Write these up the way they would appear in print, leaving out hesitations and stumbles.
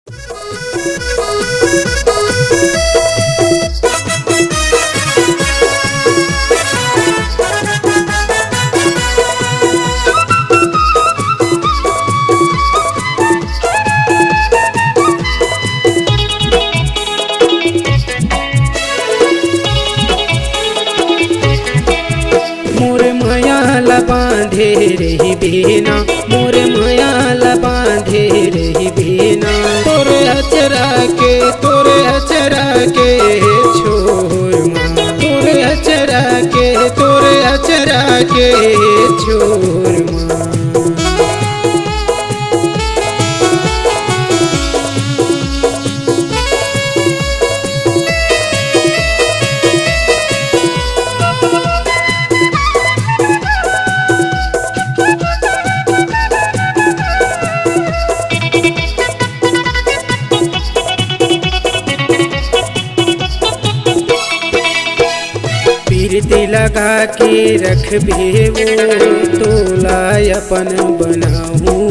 मोर मायाला बांधे रही बेना, मोर मायाला बांधे रही बेना। तोरे अचरा के छोर माँ, तोरे अचरा के छोर माँ। प्रीति लगा के रख भी वो तोला अपन बनाऊं।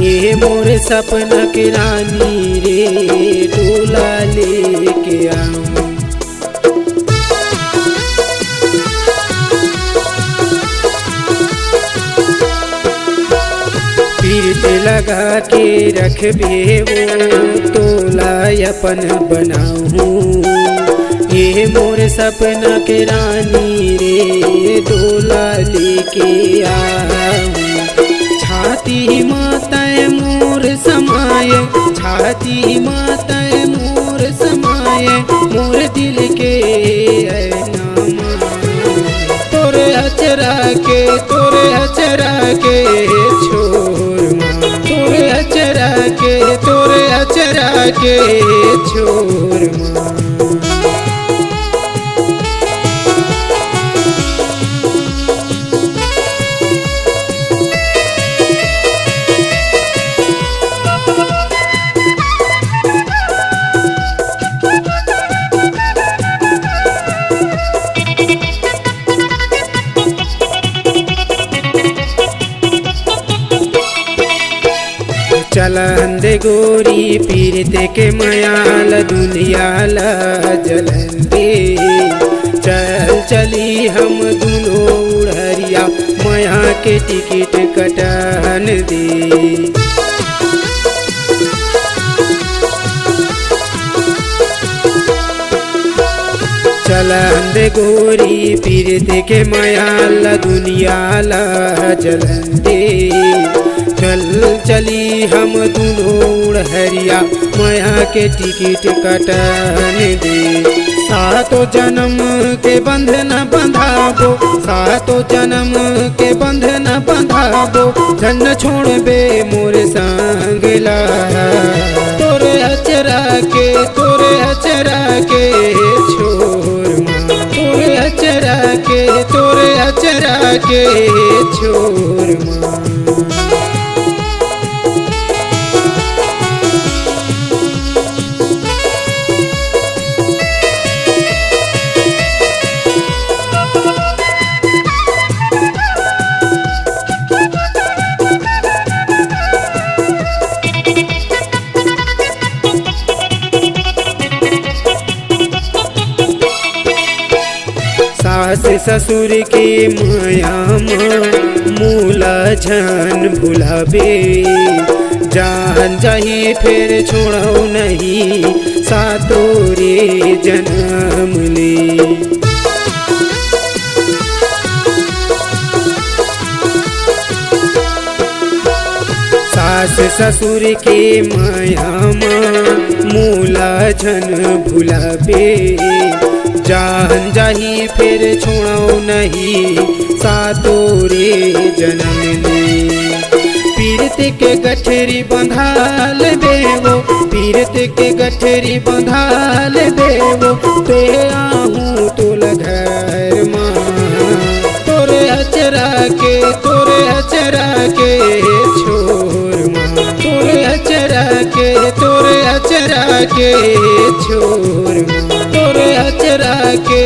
ये मोर सपना की रानी रे तोला लेके आऊं। प्रीति लगा के रख भी वो तोला अपन बनाऊं। ये मोर सपना के रानी रे डोला लेके आऊं। छाती माताए मोर समाये, छाती माताए मोर समाये, मोर दिल के नामा। तोरे अचरा के छोर माँ, तोरे अचरा के छोर माँ। चलन दे गोरी पीरते के मयाल दुनिया ला जलन दे। चल चली हम दोनों उड़हरिया मया के टिकट कटन दे। चलन दे गोरी पीरते के मयाल दुनिया ला जलन दे। चल चली हम दोनों उड़हरिया मया के टिकट कटन दे। सातों जन्म के बंधन बंधाबो, सातों जन्म के बंधन बंधाबो। जन छोड़बे मोर संगला। तोरे अचरा के छोर माँ, तोरे अचरा के छोर माँ। सास ससुर के माया मूला झन भुलाबे। जान जाही फिर छोड़ो नहीं सातो रे जन्म ले। सास ससुर के माया मूला झन भुलाबे। जान जाही फिर छोड़ो नहीं सातो रे जन्म ले। पीरत के गठरी बंधाल देवो, पीरत के गठरी बंधाल देवो। ते आहूँ तोला घर माँ, तोरे अचरा के छोर माँ, तोरे अचरा के छोर माँ, तोरे अचरा के